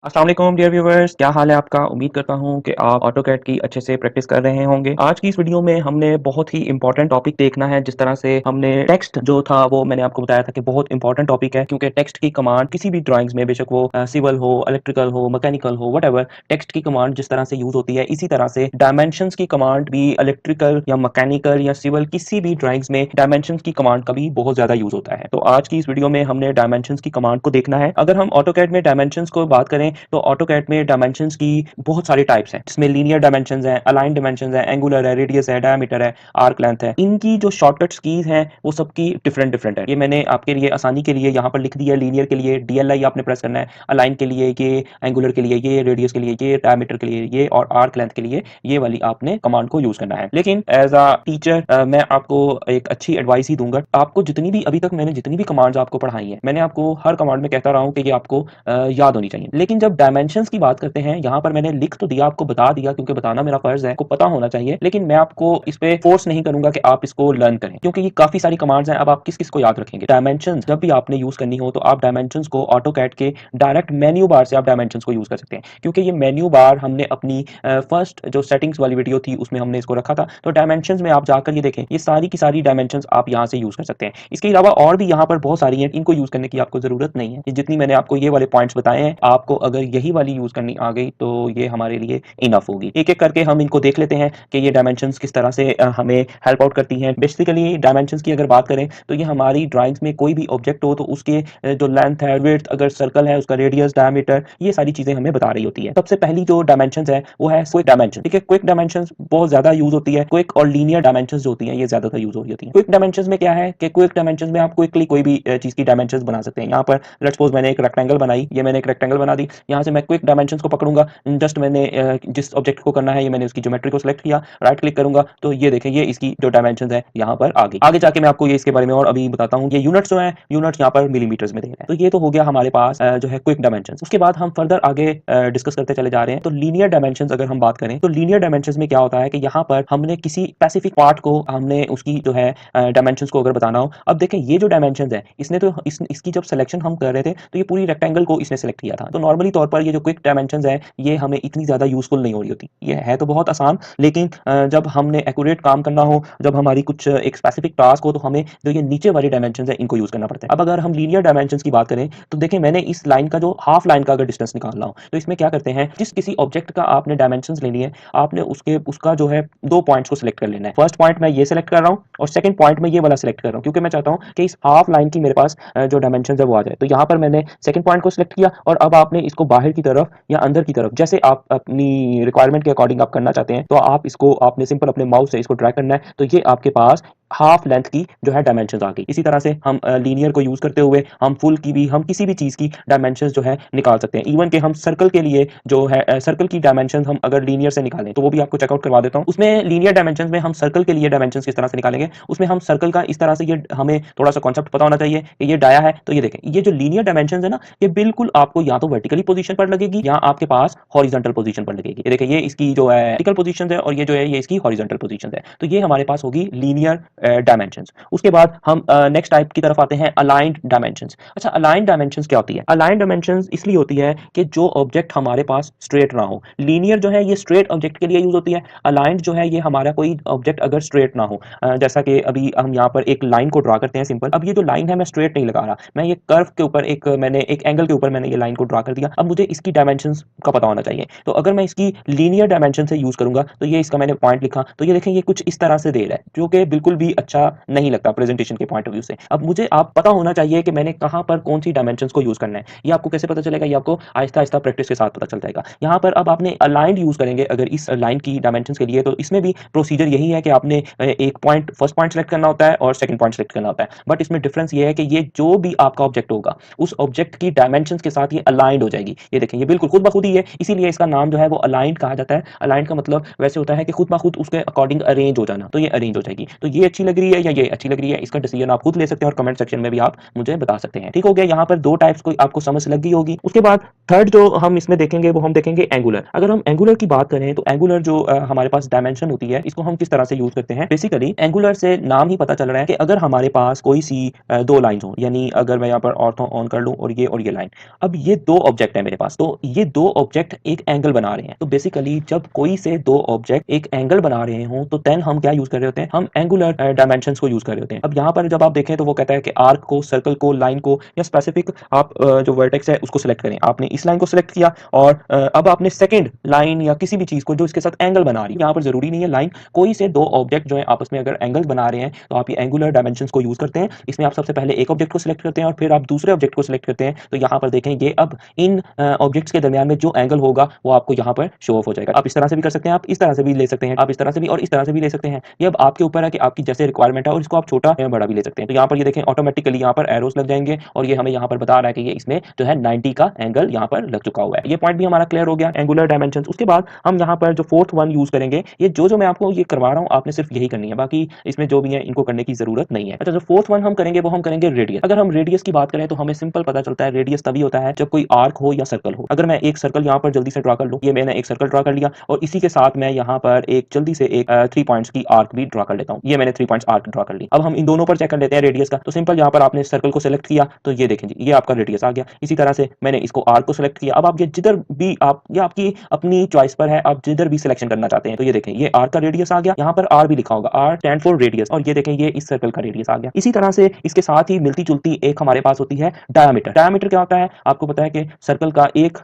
अस्सलाम वालेकुम dear viewers, क्या हाल है आपका। उम्मीद करता हूं कि आप ऑटोकैड की अच्छे से प्रैक्टिस कर रहे होंगे। आज की इस वीडियो में हमने बहुत ही इंपॉर्टेंट टॉपिक देखना है। जिस तरह से हमने टेक्स्ट जो था वो मैंने आपको बताया था कि बहुत इंपॉर्टेंट टॉपिक है, क्योंकि टेक्स्ट की कमांड किसी भी ड्राइंग्स में, बेशक वो सिविल हो, इलेक्ट्रिकल हो, मैकेनिकल हो, व्हाटएवर, टेक्स्ट की कमांड जिस तरह से यूज होती है, इसी तरह से डायमेंशंस की कमांड भी इलेक्ट्रिकल या मैकेनिकल या सिविल किसी भी ड्राइंग्स में डायमेंशंस की कमांड का भी बहुत ज्यादा यूज होता है। तो आज की इस वीडियो में हमने डायमेंशंस की कमांड को देखना है। अगर हम ऑटोकैड में डायमेंशंस को बात करें तो ऑटोकैड में डायमेंशंस की बहुत सारे टाइप्स हैं, जिसमें लीनियर डायमेंशंस हैं, अलाइन डायमेंशंस हैं, एंगुलर है, रेडियस है, डायमीटर है, आर्क लेंथ है। इनकी जो शॉर्टकट्स कीज हैं वो सबकी डिफरेंट डिफरेंट है। ये मैंने आपके लिए आसानी के लिए यहाँ पर लिख दिया है। लीनियर के लिए DLI आपने प्रेस करना है, अलाइन के लिए ये, एंगुलर के लिए ये, रेडियस के लिए ये, डायमीटर के लिए ये और आर्क लेंथ के लिए ये वाली आपने कमांड को यूज करना है। लेकिन एज अ टीचर मैं आपको एक अच्छी एडवाइस ही दूंगा। आपको जितनी भी अभी तक मैंने जितनी भी कमांड्स आपको पढ़ाई है, मैंने आपको हर कमांड में कहता रहा हूँ कि ये आपको याद होनी चाहिए। लेकिन जब डायमेंशंस की बात करते हैं, यहाँ पर मैंने लिख तो दिया, आपको बता दिया, क्योंकि बताना मेरा फर्ज है, आपको पता होना चाहिए। लेकिन मैं आपको इस पे फोर्स नहीं करूंगा कि आप इसको लर्न करें, क्योंकि ये काफी सारी कमांड्स हैं। अब आप किस किस को याद रखेंगे। डायमेंशंस जब भी आपने यूज करनी हो तो आप डायमेंशंस को ऑटोकैड के डायरेक्ट मेन्यू बार से आप डायमेंशंस को यूज कर सकते हैं, क्योंकि ये मेन्यू बार हमने अपनी फर्स्ट जो सेटिंग्स वाली वीडियो थी उसमें हमने इसको रखा था। तो डायमेंशंस में आप जाकर ये देखें, ये सारी की सारी डायमेंशंस आप यहाँ से यूज कर सकते हैं। इसके अलावा और भी यहाँ पर बहुत सारी हैं, इनको यूज करने की आपको जरूरत नहीं है। ये जितनी मैंने आपको ये वाले पॉइंट्स बताए हैं, आपको अगर यही वाली यूज करनी आ गई तो ये हमारे लिए इनफ होगी। एक एक करके हम इनको देख लेते हैं कि ये डायमेंशंस किस तरह से हमें हेल्प आउट करती हैं। बेसिकली डायमेंशंस की अगर बात करें तो ये हमारी ड्राइंग्स में कोई भी ऑब्जेक्ट हो तो उसके जो लेंथ है, विड्थ, अगर सर्कल है उसका रेडियस, डायमीटर, ये सारी चीजें हमें बता रही होती है। सबसे पहली जो डायमेंशंस है वो है क्विक डायमेंशन। ठीक है, क्विक डायमेंशंस बहुत ज्यादा यूज होती है। क्विक और लीनियर डायमेंशंस जो होती हैं ये ज्यादातर यूज हो रही होती है। क्विक डायमेंशंस में क्या है कि क्विक डायमेंशंस में आप क्विकली कोई भी चीज की डायमेंशंस बना सकते हैं। यहाँ पर लेट्स सपोज मैंने एक रेक्टेंगल बनाई, ये मैंने एक रेक्टेंगल बना दी। यहाँ से मैं क्विक डायमेंशंस को पकड़ूंगा, जस्ट मैंने जिस ऑब्जेक्ट को करना है ये मैंने उसकी ज्योमेट्री को सिलेक्ट किया, राइट क्लिक करूंगा तो ये देखें, ये इसकी जो डायमेंशंस है यहाँ पर आ गई। आगे जाके मैं आपको ये इसके बारे में और अभी बताता हूँ। ये यूनिट्स जो है, यूनिट्स यहाँ पर मिलीमीटर्स में दे रहे हैं। तो ये तो हो गया हमारे पास जो है क्विक डायमेंशंस। उसके बाद हम फर्दर आगे डिस्कस करते चले जा रहे हैं। तो लीनियर डायमेंशंस अगर हम बात करें तो लीनियर डायमेंशंस में क्या होता है कि यहाँ पर हमने किसी स्पेसिफिक पार्ट को, हमने उसकी जो है डायमेंशंस को अगर बताना हो। अब देखें, ये जो डायमेंशंस है इसने तो इसकी जब सिलेक्शन हम कर रहे थे तो ये पूरी रेक्टेंगल को इसने सेलेक्ट किया था। तो नॉर्मली तौर पर ये जो क्विक डायमेंशंस है ये हमें इतनी ज्यादा यूजफुल नहीं हो रही होती। ये है तो बहुत आसान, लेकिन जब हमने एक्यूरेट काम करना हो, जब हमारी कुछ एक स्पेसिफिक टास्क हो, तो हमें जो ये नीचे वाले डायमेंशंस है इनको यूज करना पड़ता है। अब अगर हम लीनियर डायमेंशंस की बात करें तो देखें, मैंने इस लाइन का जो हाफ लाइन का अगर डिस्टेंस निकालना हो तो इसमें क्या करते हैं, जिस किसी ऑब्जेक्ट का आपने डायमेंशंस लेनी है, आपने उसका जो है दो पॉइंट्स को सिलेक्ट कर लेना है। फर्स्ट पॉइंट मैं ये सिलेक्ट कर रहा हूँ और सेकंड पॉइंट में ये वाला सिलेक्ट कर रहा हूँ, क्योंकि मैं चाहता हूँ कि इस हाफ लाइन की मेरे पास जो डायमेंशन है वो आ जाए। तो यहाँ पर मैंने सेकंड पॉइंट को सिलेक्ट किया और अब आपने इसको बाहर की तरफ या अंदर की तरफ, जैसे आप अपनी रिक्वायरमेंट के अकॉर्डिंग आप करना चाहते हैं, तो आप इसको आपने सिंपल अपने माउस से इसको ड्रैग करना है, तो ये आपके पास हाफ लेंथ की जो है डायमेंशंस आ गई। इसी तरह से हम लीनियर को यूज करते हुए हम फुल की भी, हम किसी भी चीज की डायमेंशंस जो है निकाल सकते हैं। इवन कि हम सर्कल के लिए जो है सर्कल की डायमेंशंस हम अगर लीनियर से निकालें तो वो भी आपको चेकआउट करवा देता हूं। उसमें लीनियर डायमेंशंस में हम सर्कल के लिए डायमेंशंस किस तरह से निकालेंगे, उसमें हम सर्कल का इस तरह से, ये हमें थोड़ा सा कॉन्सेप्ट पता होना चाहिए कि ये डाया है। तो ये देखें, ये जो लीनियर डायमेंशंस है ना, ये बिल्कुल आपको या तो वर्टिकली पोजीशन पर लगेगी या आपके पास हॉरिजॉन्टल पोजीशन पर लगेगी। ये देखिए, ये इसकी जो है वर्टिकल पोजीशन है और ये जो है ये इसकी हॉरिजॉन्टल पोजीशन है। तो ये हमारे पास होगी लीनियर डायमेंशंस। उसके बाद हम नेक्स्ट टाइप की तरफ आते हैं, अलाइंड डायमेंशंस। अच्छा, अलाइंड डायमेंशंस क्या होती है? अलाइंड डायमेंशंस इसलिए होती है कि जो ऑब्जेक्ट हमारे पास स्ट्रेट ना हो। लीनियर जो है ये स्ट्रेट ऑब्जेक्ट के लिए यूज होती है। अलाइंड जो है ये हमारा कोई ऑब्जेक्ट अगर स्ट्रेट ना हो, जैसा कि अभी हम यहाँ पर एक लाइन को ड्रा करते हैं सिंपल। अब ये जो लाइन है मैं स्ट्रेट नहीं लगा रहा, मैं ये कर्व के ऊपर मैंने एक एंगल के ऊपर मैंने ये लाइन को ड्रा कर दिया। अब मुझे इसकी डायमेंशंस का पता होना चाहिए, तो अगर मैं इसकी लीनियर डायमेंशन से यूज करूंगा तो ये इसका मैंने पॉइंट लिखा, तो ये देखें, ये कुछ इस तरह से दे रहा है, जो कि बिल्कुल भी अच्छा नहीं लगता प्रेजेंटेशन के पॉइंट ऑफ व्यू से। अब मुझे आप पता होना चाहिए कि मैंने कहां पर कौन सी डायमेंशंस को यूज करना है। ये आपको कैसे पता चलेगा? ये आपको आहिस्ता आहिस्ता प्रैक्टिस के साथ पता चल जाएगा। यहाँ पर अब आपने अलाइंड यूज करेंगे अगर इस लाइन की डायमेंशंस के लिए, तो इसमें भी प्रोसीजर यही है कि आपने एक पॉइंट, फर्स्ट पॉइंट सेलेक्ट करना होता है और सेकंड पॉइंट सेलेक्ट करना होता है। बट इसमें डिफरेंस ये है कि ये जो भी आपका ऑब्जेक्ट होगा उस ऑब्जेक्ट की डायमेंशंस के साथ ये अलाइंड हो जाएगी। ये देखें, ये बिल्कुल खुद ब खुद ही है, इसीलिए इसका नाम जो है वो अलाइंड कहा जाता है। अलाइंड का मतलब वैसे होता है कि खुद ब खुद उसके अकॉर्डिंग अरेंज हो जाना, तो ये अरेंज हो जाएगी। तो ये अच्छी लग रही है या ये अच्छी लग रही है, इसका डिसीजन आप खुद ले सकते हैं और कमेंट सेक्शन में भी आप मुझे बता सकते हैं। ठीक हो गया, यहाँ पर 2 टाइप्स को आपको समझ लग गई होगी। उसके बाद थर्ड जो हम इसमें देखेंगे वो हम देखेंगे एंगुलर। अगर हम एंगुलर की बात करें तो एंगुलर जो हमारे पास डायमेंशन होती है, इसको हम किस तरह से यूज करते हैं। बेसिकली एंगुलर से नाम ही पता चल रहा है कि अगर हमारे पास कोई सी 2 लाइन्स हो, यानी अगर मैं यहाँ पर ऑर्थो ऑन कर लूं और ये लाइन, अब ये 2 ऑब्जेक्ट है मेरे पास, तो ये 2 ऑब्जेक्ट एक एंगल बना रहे हैं। तो बेसिकली जब कोई से 2 ऑब्जेक्ट एक एंगल बना रहे हो तो देन हम क्या यूज कर रहे होते हैं, हम एंगुलर डायमेंशंस को यूज कर रहे होते हैं। अब यहाँ पर जब आप देखें तो वो कहता है कि आर्क को, सर्कल को, लाइन को या स्पेसिफिक आप जो वर्टेक्स है उसको सिलेक्ट करें। आपने इस लाइन को सिलेक्ट किया और अब आपने सेकंड लाइन या किसी भी चीज को जो इसके साथ एंगल बना रही है, यहाँ पर जरूरी नहीं है लाइन, कोई से 2 ऑब्जेक्ट जो है आपस में अगर एंगल बना रहे हैं तो आप ये एंगुलर डायमेंशंस को यूज करते हैं। इसमें आप सबसे पहले एक ऑब्जेक्ट को सिलेक्ट करते हैं और फिर आप दूसरे ऑब्जेक्ट को सिलेक्ट करते हैं। तो यहाँ पर देखें ये अब इन ऑब्जेक्ट्स के दरमियान में जो एंगल होगा वो आपको यहाँ पर शो ऑफ हो जाएगा। आप इस तरह से भी कर सकते हैं, आप इस तरह से भी ले सकते हैं, आप इस तरह से भी और इस तरह से भी ले सकते हैं। ये अब आपके ऊपर है कि आपकी जैसे रिक्वायरमेंट है और इसको आप छोटा या बड़ा भी ले सकते हैं। तो यहाँ पर ये देखें ऑटोमेटिकली यहाँ पर एरोस लग जाएंगे और ये हमें यहाँ पर बता रहा है कि ये इसमें जो है 90 का एंगल यहाँ पर लग चुका हुआ है। ये पॉइंट भी हमारा क्लियर हो गया, एंगुलर डायमेंशन। उसके बाद हम यहाँ पर जो फोर्थ वन यूज करेंगे, ये जो मैं आपको ये करवा रहा हूँ आपने सिर्फ यही करनी है, बाकी इसमें जो भी है इनको करने की जरूरत नहीं है। अच्छा, जो फोर्थ वन हम करेंगे वो हम करेंगे रेडियस। अगर हम रेडियस की बात करें तो हमें सिंपल पता चलता है रेडियस तभी होता है जब कोई आर्क हो या सर्कल हो। अगर मैं एक सर्कल यहाँ पर जल्दी से ड्रा कर लूँ, ये मैंने एक सर्कल ड्रा कर लिया और इसी के साथ मैं यहाँ पर एक जल्दी से एक 3 पॉइंट्स की आर्क भी ड्रा कर लेता हूँ। ये मैंने 3 पॉइंट्स आर्क ड्रा कर ली। अब हम इन दोनों पर चेक कर लेते हैं रेडियस का। तो सिंपल यहाँ पर आपने सर्कल को सिलेक्ट किया तो ये देखें जी, ये आपका रेडियस आ गया। इसी तरह से मैंने इसको आर्क को सिलेक्ट किया। अब आप ये जिधर भी आप, ये आपकी अपनी चॉइस पर है, आप जिधर भी सिलेक्शन करना चाहते हैं। तो ये देखें ये आर्क का रेडियस आ गया, यहाँ पर आर भी लिखा होगा, आर स्टैंड फॉर रेडियस, और ये देखें ये इस सर्कल का रेडियस आ गया। इसी तरह से इसके साथ ही मिलती जुलती एक हमारे पास होती है डायमीटर। डायमीटर क्या होता है, आपको पता है कि सर्कल का एक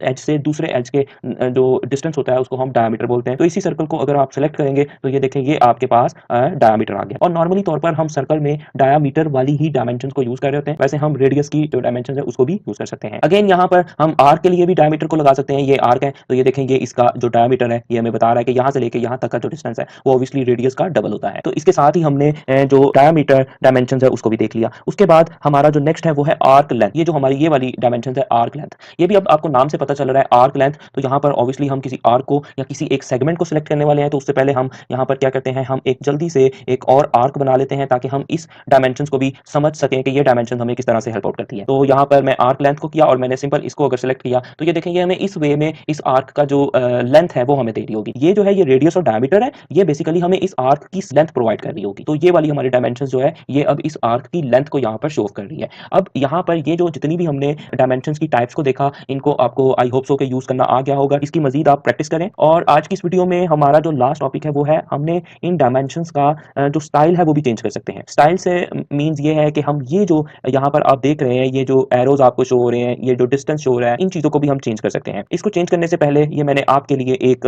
एज से दूसरे एज के जो डिस्टेंस होता है उसको हम डायमीटर बोलते हैं। तो इसी सर्कल को अगर आप सेलेक्ट करेंगे तो ये देखें ये आपके पास डायमीटर आ गया। और नॉर्मली तौर पर हम सर्कल में डायमीटर वाली ही डायमेंशन को यूज कर रहे होते हैं, वैसे हम रेडियस की जो डायमेंशन है उसको भी यूज कर सकते हैं। अगेन यहाँ पर हम आर्क के लिए भी डायमीटर को लगा सकते हैं। ये आर्क है तो ये देखें ये इसका जो डायमीटर है ये हमें बता रहा है कि यहाँ से लेके यहाँ तक का जो डिस्टेंस है वो ऑब्वियसली रेडियस का डबल होता है। तो इसके साथ ही हमने जो डायमीटर डायमेंशन है उसको भी देख लिया। उसके बाद हमारा जो नेक्स्ट है वो है आर्क लेंथ। ये जो हमारी ये वाली डायमेंशन है आर्क लेंथ, ये भी अब आपको नाम से पता चल रहा है आर्क लेंथ। तो यहाँ पर ऑब्वियसली हम किसी आर्क को या किसी एक सेगमेंट को सिलेक्ट करने वाले हैं, तो उससे पहले हम यहाँ पर क्या करते हैं, हम एक जल्दी से एक और आर्क बना लेते हैं ताकि हम इस डायमेंशन को भी समझ सकें कि ये डायमेंशन हमें किस तरह से हेल्प आउट करती है। तो यहाँ पर मैं आर्क लेंथ को किया और मैंने सिंपल इसको अगर सिलेक्ट किया तो ये देखेंगे हमें इस वे में इस आर्क का जो लेंथ है वो हमें दे रही होगी। ये जो है ये रेडियस और डायमीटर है, ये बेसिकली हमें इस आर्क की लेंथ प्रोवाइड कर रही होगी। तो ये वाली हमारी डायमेंशन जो है ये अब इस आर्क की लेंथ को यहाँ पर शो कर रही है। अब यहाँ पर ये जो जितनी भी हमने डायमेंशंस की टाइप्स को देखा, इनको आपको आई होप सो के यूज करना आ गया होगा। इसकी मजीद आप प्रैक्टिस करें। और आज की इस वीडियो में हमारा जो लास्ट टॉपिक है वो है हमने इन डायमेंशंस का जो स्टाइल है वो भी चेंज कर सकते हैं। स्टाइल से मींस ये है कि हम ये जो यहाँ पर आप देख रहे हैं, ये जो एरोज आपको शो हो रहे हैं, ये जो डिस्टेंस शो हो रहा है, इन चीजों को भी हम चेंज कर सकते हैं। इसको चेंज करने से पहले ये मैंने आपके लिए एक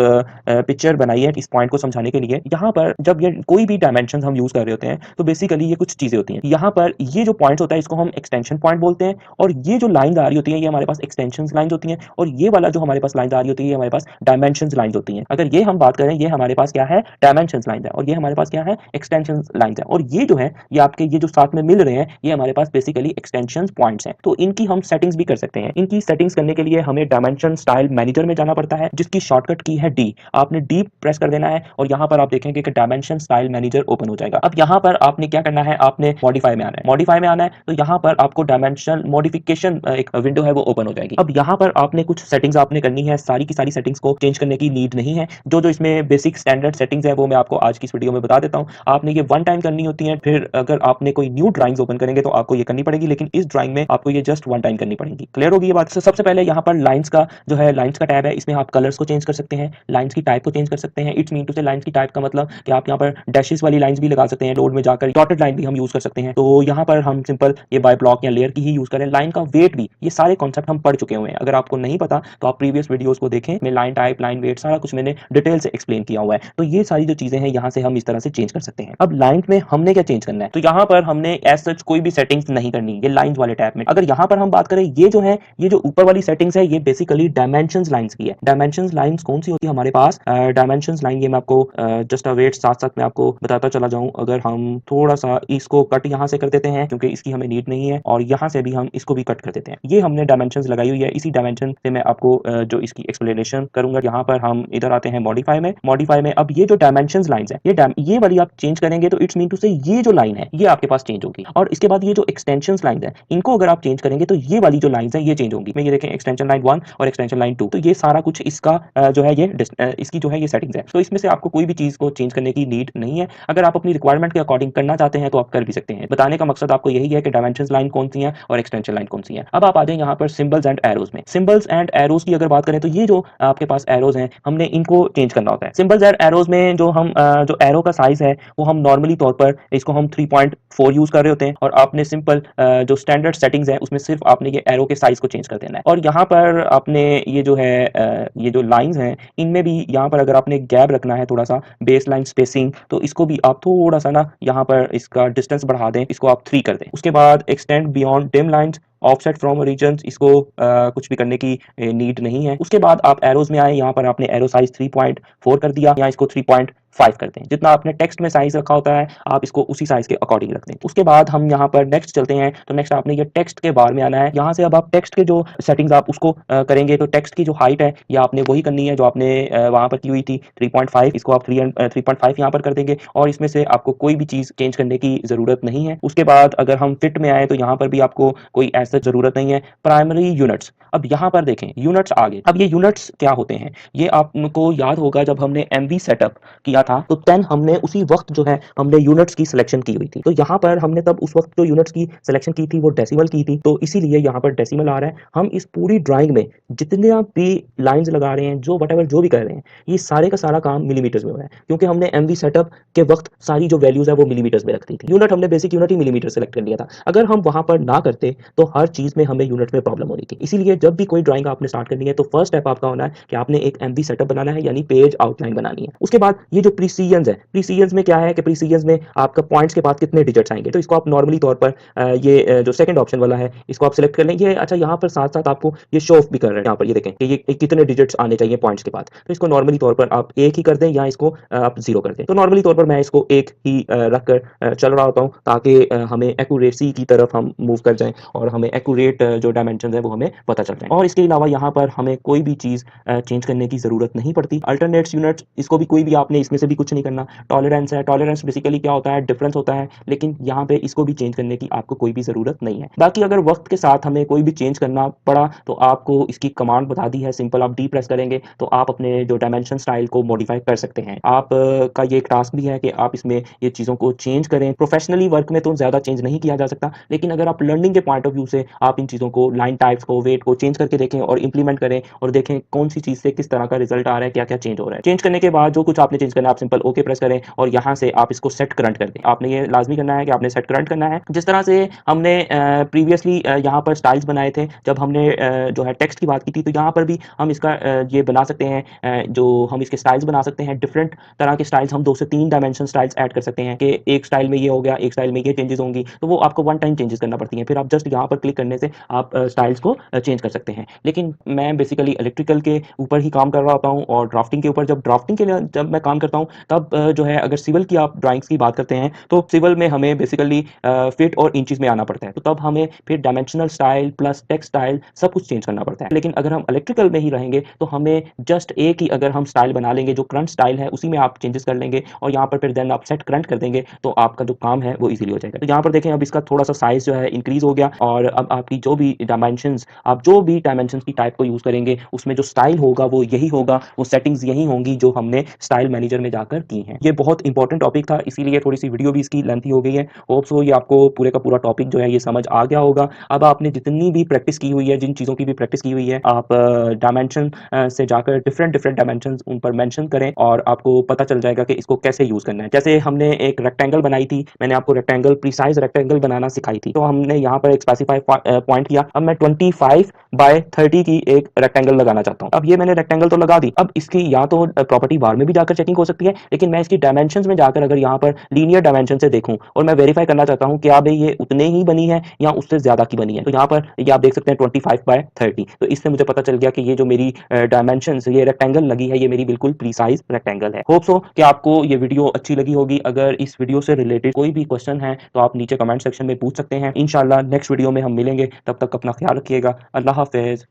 पिक्चर बनाई है इस पॉइंट को समझाने के लिए। यहाँ पर जब ये कोई भी डायमेंशन हम यूज कर रहे होते हैं तो बेसिकली ये कुछ चीजें होती हैं। यहाँ पर ये जो पॉइंट होता है इसको हम एक्सटेंशन पॉइंट बोलते हैं, और ये जो लाइन आ रही होती है ये हमारे पास एक्सटेंशन लाइन होती हैं, और ये वाला जो हमारे पास लाइन आ रही होती है ये हमारे पास डायमेंशन लाइन होती हैं। अगर ये हम बात करें, ये हमारे पास क्या है, डायमेंशन लाइन है, और ये हमारे पास क्या है, एक्सटेंशन लाइन है। और ये जो है ये आपके ये जो साथ में मिल रहे हैं ये हमारे पास बेसिकली एक्सटेंशन पॉइंट्स हैं। तो इनकी हम सेटिंग्स भी कर सकते हैं। इनकी सेटिंग्स करने के लिए हमें डायमेंशन स्टाइल मैनेजर में जाना पड़ता है, जिसकी शॉर्टकट की है डी। आपने डी प्रेस कर देना है और यहाँ पर आप देखेंगे कि डायमेंशन स्टाइल मैनेजर ओपन हो जाएगा। अब यहाँ पर आपने क्या करना है, आपने मॉडिफाई में आना है। मॉडिफाई में आना है तो यहाँ पर आपको डायमेंशन मॉडिफिकेशन एक विंडो है वो ओपन हो जाएगी। अब यहाँ पर आपने कुछ सेटिंग्स आपने करनी है, सारी की सारी सेटिंग्स को चेंज करने की नीड नहीं है। जो जो इसमें बेसिक स्टैंडर्ड सेटिंग्स है वो मैं आपको आज की इस वीडियो में बता देता हूँ। आपने ये वन टाइम करनी होती है, फिर अगर आपने कोई न्यू ड्राइंग्स ओपन करेंगे तो आपको ये करनी पड़ेगी, लेकिन इस ड्राइंग में आपको ये जस्ट वन टाइम करनी पड़ेगी। क्लियर होगी ये बात। सबसे पहले यहाँ पर लाइंस का जो है, लाइंस का टैब है, इसमें आप कलर्स को चेंज कर सकते हैं, लाइंस की टाइप को चेंज कर सकते हैं। इट्स मीन टू से लाइंस की टाइप का मतलब कि आप यहाँ पर डैशेस वाली लाइंस भी लगा सकते हैं, लोड में जाकर डॉटेड लाइन भी हम यूज कर सकते हैं। तो यहाँ पर हम सिंपल ये बाय ब्लॉक या लेयर की ही यूज करें। लाइन का वेट भी, ये सारे कॉन्सेप्ट हम पढ़ चुके हुए हैं। अगर आपको नहीं पता तो आप प्रीवियस वीडियोस को देखें, मैं लाइन टाइप, लाइन वेट सारा कुछ मैंने डिटेल से एक्सप्लेन किया हुआ है। तो ये सारी जो चीजें हैं यहाँ से हम इस तरह से चेंज कर सकते हैं। अब लाइन में हमने क्या चेंज करना है, तो यहाँ पर हमने एज सच कोई भी सेटिंग्स नहीं करनी, ये लाइंस वाले टैब में। अगर यहाँ पर हम बात करें, ये जो है, ये जो ऊपर वाली सेटिंग्स है ये बेसिकली डायमेंशंस लाइंस की है। डायमेंशंस लाइंस कौन सी होती है हमारे पास, डायमेंशंस लाइन, ये मैं आपको जस्ट वेट साथ साथ मैं आपको बताता चला जाऊं। अगर हम थोड़ा सा इसको कट यहाँ से कर देते हैं क्योंकि इसकी हमें नीड नहीं है, और यहाँ से भी हम इसको भी कट कर देते हैं। ये हमने डायमेंशंस लगाई हुई है, इसी डायमेंशन से मैं आपको जो इसकी एक्सप्लेनेशन करूंगा। यहाँ पर हम इधर आते हैं मॉडिफाई में। मॉडिफाई में अब ये जो डायमेंशंस लाइंस है, ये वाली आप चेंज करेंगे तो इट्स मीन टू से ये जो लाइन है ये आपके पास चेंज होगी। और इसके बाद ये जो एक्सटेंशन लाइन है इनको अगर आप चेंज करेंगे तो ये वाली जो लाइंस है ये चेंज होंगी। मैं ये देखें एक्सटेंशन लाइन 1 और एक्सटेंशन लाइन 2, तो ये सारा कुछ इसका जो है ये इसकी जो है ये सेटिंग्स है। तो इसमें से आपको कोई भी चीज को चेंज करने की नीड नहीं है। अगर आप अपनी रिक्वायरमेंट के अकॉर्डिंग करना चाहते हैं तो आप कर भी सकते हैं। बताने का मकसद आपको यही है कि डायमेंशन लाइन कौन सी है और एक्सटेंशन लाइन कौन सी है। अब आप आ जाए यहाँ पर सिंबल्स एंड एरोज में। सिंबल्स एंड एरोज की अगर बात करें तो ये जो आपके पास एरोज हैं हमने इनको चेंज करना होता है। सिंबल्स एंड एरोज में जो हम जो एरो का साइज है वो हम नॉर्मली तौर पर इसको हम 3.4 यूज कर रहे होते हैं और आपने सिंपल जो स्टैंडर्ड सेटिंग्स है उसमें सिर्फ आपने ये एरो के साइज को चेंज कर देना है। और यहाँ पर आपने ये जो है ये जो लाइंस हैं इनमें भी यहाँ पर अगर आपने गैप रखना है थोड़ा सा बेस लाइन स्पेसिंग, तो इसको भी आप थोड़ा सा ना यहाँ पर इसका डिस्टेंस बढ़ा दें, इसको आप 3 कर दें। उसके बाद extend beyond dim lines offset from region, इसको कुछ भी करने की नीड नहीं है। उसके बाद आप एरोज में आए, यहाँ पर आपने एरो साइज 3.4 कर दिया, यहाँ इसको 3.5 कर दें। जितना आपने टेक्स्ट में साइज रखा होता है आप इसको उसी साइज के अकॉर्डिंग रख दें। उसके बाद हम यहाँ पर नेक्स्ट चलते हैं, तो नेक्स्ट आपने ये टेक्स्ट के बार में आना है। यहाँ से अब आप टेक्स्ट के जो सेटिंग्स आप उसको करेंगे, तो टेक्स्ट की जो हाइट है या आपने वही करनी है जो आपने वहां पर की हुई थी 3.5, इसको आप 3.5 यहाँ पर कर देंगे और इसमें से आपको कोई भी चीज चेंज करने की जरूरत नहीं है। उसके बाद अगर हम फिट में आए तो यहाँ पर भी आपको कोई ऐसा जरूरत नहीं है। प्राइमरी यूनिट्स, अब यहाँ पर देखें यूनिट्स आगे। अब ये यूनिट्स क्या होते हैं ये आपको याद होगा जब हमने एमवी सेटअप किया था तो 10 हमने उसी वक्त जो है हमने यूनिट्स की सिलेक्शन की हुई थी। तो यहाँ पर हमने तब उस वक्त जो यूनिट्स की सिलेक्शन की थी वो डेसिमल की थी, तो इसीलिए यहाँ पर डेसिमल आ रहा है। हम इस पूरी ड्राइंग में जितने आप भी लाइंस लगा रहे हैं जो वट जो भी कर रहे हैं ये सारे का सारा काम मिलीमीटर्स में हो रहा है, क्योंकि हमने एमवी सेटअप के वक्त सारी जो वैल्यूज है वो मिलीमीटर्स में रखती थी। यूनिट हमने बेसिक यूनिट ही मिलीमीटर सेलेक्ट कर लिया था। अगर हम वहां पर ना करते तो हर चीज में हमें यूनिट में प्रॉब्लम होनी थी। इसीलिए जब भी कोई ड्राइंग आपने स्टार्ट करनी है तो फर्स्ट स्टेप आपका होना है कि आपने एक एमवी सेटअप बनाना है, यानी पेज आउटलाइन बनानी है। उसके बाद ये जो प्रीसीजन है, प्रीसीजन में क्या है कि प्रीसीजन में आपका पॉइंट्स के बाद कितने डिजिट्स आएंगे, तो इसको आप नॉर्मली तौर पर ये जो सेकंड ऑप्शन वाला है इसको आप सिलेक्ट कर लेंगे। अच्छा, यहाँ पर साथ साथ आपको ये शो ऑफ भी कर रहे हैं, यहाँ पर ये देखें कि ये कितने डिजिट्स आने चाहिए पॉइंट्स के बाद, तो इसको नॉर्मली तौर पर आप एक ही कर दें या इसको आप 0 कर दें। तो नॉर्मली तौर पर मैं इसको एक ही रखकर चल रहा होता हूँ ताकि हमें एक्यूरेसी की तरफ हम मूव कर जाएं और हमें एक्यूरेट जो डायमेंशन है वो हमें पता चल जाए। और इसके अलावा यहाँ पर हमें कोई भी चीज चेंज करने की जरूरत नहीं पड़ती। अल्टरनेट्स यूनिट्स, इसको भी कोई भी आपने इसमें से भी कुछ नहीं करना। टॉलरेंस है, टॉलरेंस बेसिकली क्या होता है, डिफरेंस होता है, लेकिन यहाँ पे इसको भी चेंज करने की आपको कोई भी जरूरत नहीं है। बाकी अगर वक्त के साथ हमें कोई भी चेंज करना पड़ा तो आपको इसकी कमांड बता दी है, सिंपल आप डी प्रेस करेंगे तो आप अपने जो डायमेंशन स्टाइल को मॉडिफाई कर सकते हैं। आप का ये एक टास्क भी है कि आप इसमें ये चीजों को चेंज करें। प्रोफेशनली वर्क में तो ज्यादा चेंज नहीं किया जा सकता, लेकिन अगर आप लर्निंग के पॉइंट ऑफ व्यू से आप इन चीजों को, लाइन टाइप्स को, वेट को चेंज करके देखें और इंप्लीमेंट करें और देखें कौन सी चीज से किस तरह का रिजल्ट आ रहा है, क्या क्या चेंज हो रहा है। चेंज करने के बाद जो कुछ आपने चेंज करना है आप सिंपल ओके प्रेस करें और यहाँ से आप इसको सेट करंट कर दें। आपने ये लाजमी करना है कि आपने सेट करंट करना है। जिस तरह से हमने प्रीवियसली यहाँ पर स्टाइल्स बनाए थे जब हमने जो है टेक्स्ट की बात की थी, तो यहाँ पर भी हम इसका ये बना सकते हैं, जो हम इसके स्टाइल्स बना सकते हैं। डिफरेंट तरह के स्टाइल्स हम 2 से 3 डायमेंशन स्टाइल्स ऐड कर सकते हैं कि एक स्टाइल में ये हो गया, एक स्टाइल में ये चेंजेस होंगी, तो वो आपको वन टाइम चेंजेस करना पड़ती हैं। फिर आप जस्ट यहाँ पर क्लिक करने से आप स्टाइल्स को चेंज कर सकते हैं। लेकिन मैं बेसिकली इलेक्ट्रिकल के ऊपर ही काम कर रहा होता हूँ और ड्राफ्टिंग के ऊपर, जब ड्राफ्टिंग के लिए जब मैं काम करता हूँ तब जो है अगर सिविल की आप ड्राइंग्स की बात करते हैं तो सिविल में हमें बेसिकली फीट और इंचेस में आना पड़ता है, तो तब हमें फिर dimensional style plus text style सब कुछ चेंज करना पड़ता है। लेकिन अगर हम इलेक्ट्रिकल में ही रहेंगे तो हमें जस्ट एक ही अगर हम स्टाइल बना लेंगे, जो करंट स्टाइल है उसी में आप चेंजेस कर लेंगे और यहाँ पर फिर देन आप सेट करंट कर देंगे तो आपका जो काम है वो इजीली हो जाएगा। तो यहाँ पर देखें अब इसका थोड़ा सा साइज जो है इंक्रीज हो गया और अब आपकी जो भी डायमेंशंस, आप जो भी डायमेंशंस की टाइप को यूज करेंगे उसमें जो स्टाइल होगा वो यही होगा, वो सेटिंग्स यही होंगी जो हमने स्टाइल मैनेजर में जाकर की हैं। ये बहुत इंपॉर्टेंट टॉपिक था, इसीलिए थोड़ी सी वीडियो भी इसकी लेंथी हो गई है। होप सो ये आपको पूरे का पूरा टॉपिक जो है ये समझ आ गया होगा। अब आपने जितनी भी प्रैक्टिस की हुई है, जिन चीज़ों की भी प्रैक्टिस की हुई है, आप डायमेंशन से जाकर डिफरेंट डिफरेंट डायमेंशन उन पर मेंशन करें और आपको पता चल जाएगा कि इसको कैसे यूज करना है। जैसे हमने एक रेक्टेंगल बनाई थी, मैंने आपको रेक्टेंगल, प्रीसाइज रेक्टेंगल बनाना सिखाई थी, तो हमने यहाँ पर एक स्पेसिफाई पॉइंट किया। अब मैं 25 बाय 30 की एक रेक्टेंगल लगाना चाहता हूँ। अब ये मैंने रेक्टेंगल तो लगा दी, अब इसकी या तो प्रॉपर्टी बार में भी जाकर चेकिंग हो सकती है, लेकिन मैं इसकी डायमेंशंस में जाकर अगर यहाँ पर लीनियर डायमेंशन से देखूं और मैं वेरीफाई करना चाहता हूँ कि क्या भाई ये उतने ही बनी है या उससे ज्यादा की बनी है, तो यहाँ पर ये आप देख सकते हैं 25 बाय 30। तो इससे मुझे पता चल गया कि ये जो मेरी डायमेंशंस, ये रेक्टेंगल लगी है, ये मेरी बिल्कुल प्रीसाइज रेक्टेंगल है। होप सो कि आपको ये वीडियो अच्छी लगी होगी। अगर इस वीडियो से रिलेटेड कोई भी क्वेश्चन है तो आप नीचे कमेंट सेक्शन में पूछ सकते हैं। इंशाल्लाह नेक्स्ट वीडियो में हम मिलेंगे, तब तक अपना ख्याल रखिएगा। अल्लाह हाफिज।